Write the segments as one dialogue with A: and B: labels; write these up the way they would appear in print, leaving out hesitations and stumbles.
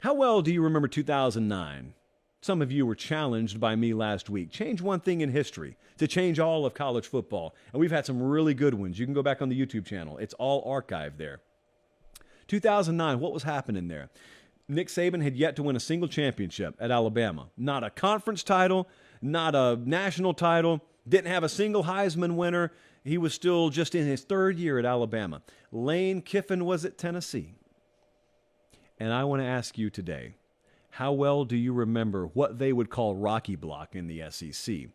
A: How well do you remember 2009? Some of you were challenged by me last week. Change one thing in history to change all of college football. And we've had some really good ones. You can go back on the YouTube channel, it's all archived there. 2009, what was happening there? Nick Saban had yet to win a single championship at Alabama. Not a conference title, not a national title, didn't have a single Heisman winner. He was still just in his third year at Alabama. Lane Kiffin was at Tennessee. And I want to ask you today, how well do you remember what they would call Rocky Block in the SEC?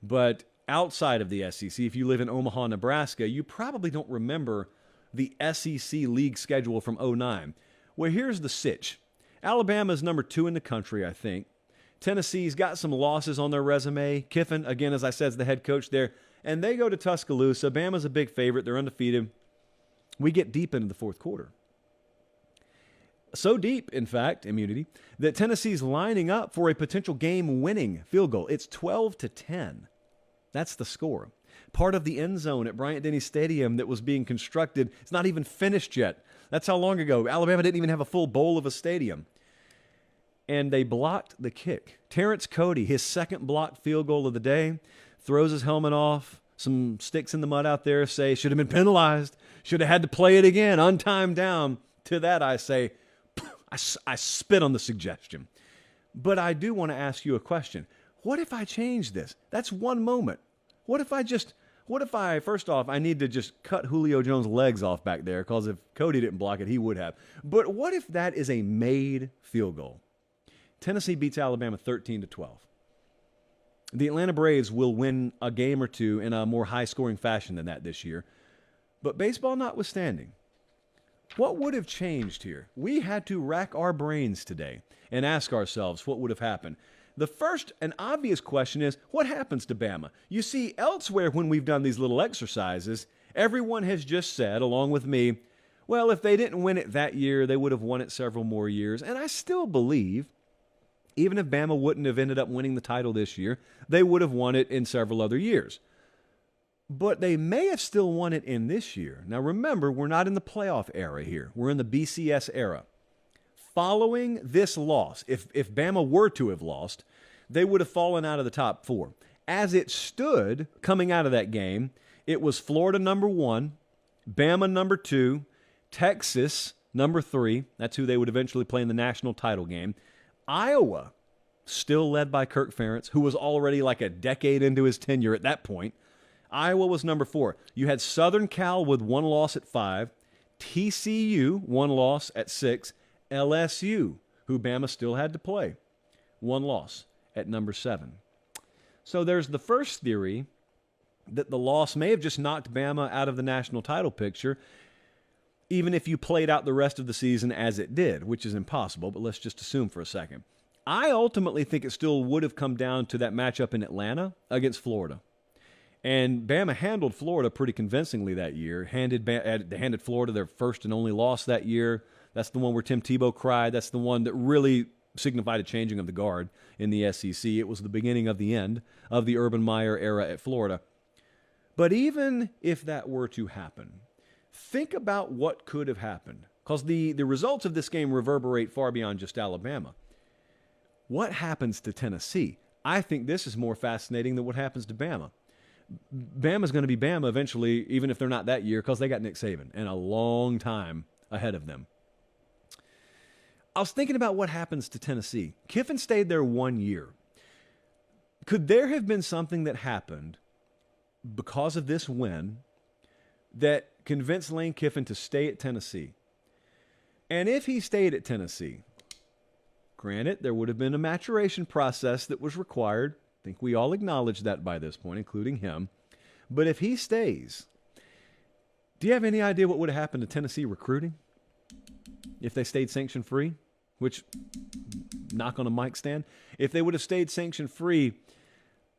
A: But outside of the SEC, if you live in Omaha, Nebraska, you probably don't remember the SEC league schedule from '09. Well, here's the sitch. Alabama's number 2 in the country, I think. Tennessee's got some losses on their resume. Kiffin, again, as I said, is the head coach there. And they go to Tuscaloosa. Bama's a big favorite. They're undefeated. We get deep into the fourth quarter. So deep, in fact, immunity, that Tennessee's lining up for a potential game-winning field goal. It's 12-10. That's the score. Part of the end zone at Bryant-Denny Stadium that was being constructed, it's not even finished yet. That's how long ago. Alabama didn't even have a full bowl of a stadium. And they blocked the kick. Terrence Cody, his second blocked field goal of the day, throws his helmet off. Some sticks in the mud out there say, should have been penalized. Should have had to play it again, untimed down. To that I say, I spit on the suggestion. But I do want to ask you a question. What if I change this? That's one moment. What if I, first off, I need to just cut Julio Jones' legs off back there, because if Cody didn't block it, he would have. But what if that is a made field goal? Tennessee beats Alabama 13-12. The Atlanta Braves will win a game or two in a more high-scoring fashion than that this year. But baseball notwithstanding, what would have changed here? We had to rack our brains today and ask ourselves what would have happened. The first and obvious question is, what happens to Bama? You see, elsewhere when we've done these little exercises, everyone has just said, along with me, well, if they didn't win it that year, they would have won it several more years. And I still believe, even if Bama wouldn't have ended up winning the title this year, they would have won it in several other years. But they may have still won it in this year. Now remember, we're not in the playoff era here. We're in the BCS era. Following this loss, if Bama were to have lost, they would have fallen out of the top 4. As it stood coming out of that game, it was Florida number 1, Bama number 2, Texas number 3. That's who they would eventually play in the national title game. Iowa, still led by Kirk Ferentz, who was already like a decade into his tenure at that point. Iowa was number 4. You had Southern Cal with 1 loss at 5, TCU, 1 loss at 6, LSU, who Bama still had to play, 1 loss at number 7. So there's the first theory that the loss may have just knocked Bama out of the national title picture, even if you played out the rest of the season as it did, which is impossible, but let's just assume for a second. I ultimately think it still would have come down to that matchup in Atlanta against Florida. And Bama handled Florida pretty convincingly that year, handed Florida their first and only loss that year. That's the one where Tim Tebow cried. That's the one that really signified a changing of the guard in the SEC. It was the beginning of the end of the Urban Meyer era at Florida. But even if that were to happen, think about what could have happened, because the results of this game reverberate far beyond just Alabama. What happens to Tennessee? I think this is more fascinating than what happens to Bama. Bama's going to be Bama eventually, even if they're not that year, because they got Nick Saban and a long time ahead of them. I was thinking about what happens to Tennessee. Kiffin stayed there 1 year. Could there have been something that happened because of this win that convinced Lane Kiffin to stay at Tennessee? And if he stayed at Tennessee, granted, there would have been a maturation process that was required. I think we all acknowledge that by this point, including him. But if he stays, do you have any idea what would have happened to Tennessee recruiting if they stayed sanction-free? Which, knock on a mic stand, if they would have stayed sanction-free,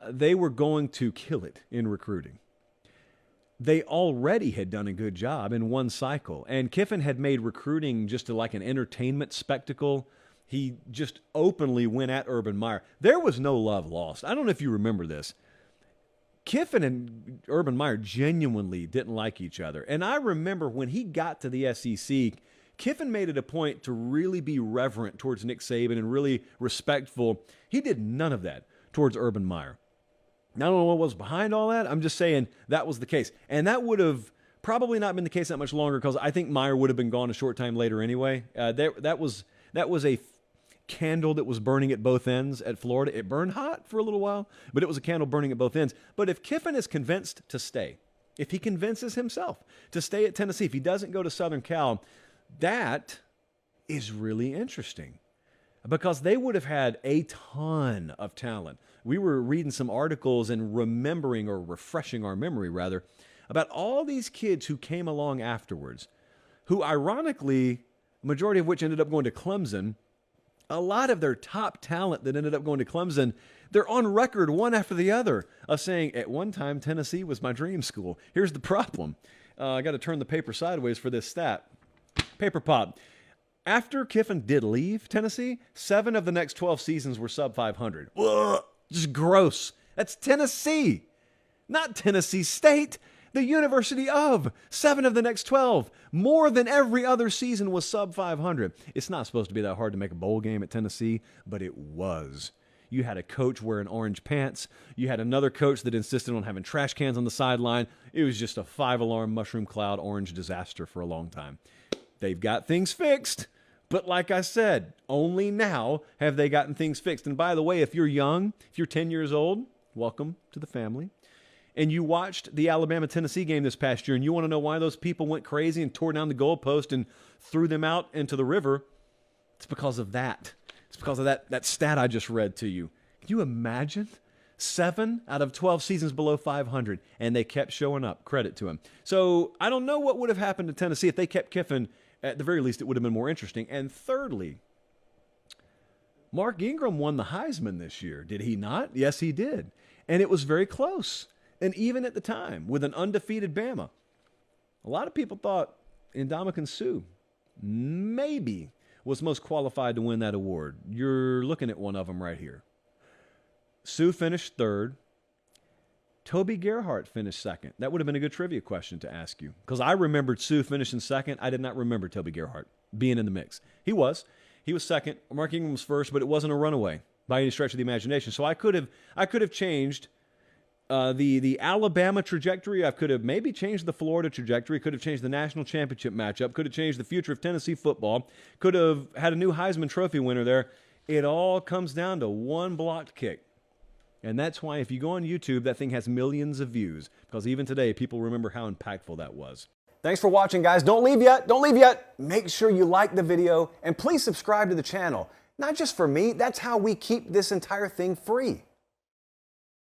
A: they were going to kill it in recruiting. They already had done a good job in one cycle, and Kiffin had made recruiting just like an entertainment spectacle. He just openly went at Urban Meyer. There was no love lost. I don't know if you remember this. Kiffin and Urban Meyer genuinely didn't like each other. And I remember when he got to the SEC, Kiffin made it a point to really be reverent towards Nick Saban and really respectful. He did none of that towards Urban Meyer. I don't know what was behind all that. I'm just saying that was the case. And that would have probably not been the case that much longer, because I think Meyer would have been gone a short time later anyway. That was a candle that was burning at both ends at Florida. It burned hot for a little while, but it was a candle burning at both ends. But if Kiffin is convinced to stay, if he convinces himself to stay at Tennessee, if he doesn't go to Southern Cal, that is really interesting, because they would have had a ton of talent. We were reading some articles and remembering, or refreshing our memory rather, about all these kids who came along afterwards, who ironically, majority of which ended up going to Clemson. A lot of their top talent that ended up going to Clemson, they're on record one after the other of saying, at one time, Tennessee was my dream school. Here's the problem. I got to turn the paper sideways for this stat. Paper pop. After Kiffin did leave Tennessee, 7 of the next 12 seasons were sub 500. Ugh, just gross. That's Tennessee, not Tennessee State. The University of 7 of the next 12. More than every other season was sub 500. It's not supposed to be that hard to make a bowl game at Tennessee, but it was. You had a coach wearing orange pants. You had another coach that insisted on having trash cans on the sideline. It was just a 5-alarm mushroom cloud orange disaster for a long time. They've got things fixed, but like I said, only now have they gotten things fixed. And by the way, if you're young, if you're 10 years old, welcome to the family, and you watched the Alabama-Tennessee game this past year, and you want to know why those people went crazy and tore down the goalpost and threw them out into the river, it's because of that. It's because of that stat I just read to you. Can you imagine? 7 out of 12 seasons below 500, and they kept showing up. Credit to him. So I don't know what would have happened to Tennessee if they kept Kiffin. At the very least, it would have been more interesting. And thirdly, Mark Ingram won the Heisman this year, did he not? Yes, he did. And it was very close. And even at the time, with an undefeated Bama, a lot of people thought Ndamukong Suh maybe was most qualified to win that award. You're looking at one of them right here. Suh finished 3rd. Toby Gerhart finished 2nd. That would have been a good trivia question to ask you, because I remembered Suh finishing 2nd. I did not remember Toby Gerhart being in the mix. He was 2nd. Mark Ingram was 1st, but it wasn't a runaway by any stretch of the imagination. So I could have changed the Alabama trajectory. I could have maybe changed the Florida trajectory. Could have changed the national championship matchup. Could have changed the future of Tennessee football. Could have had a new Heisman Trophy winner there. It all comes down to one blocked kick. And that's why if you go on YouTube, that thing has millions of views, because even today, people remember how impactful that was. Thanks for watching, guys. Don't leave yet. Don't leave yet. Make sure you like the video and please subscribe to the channel. Not just for me, that's how we keep this entire thing free.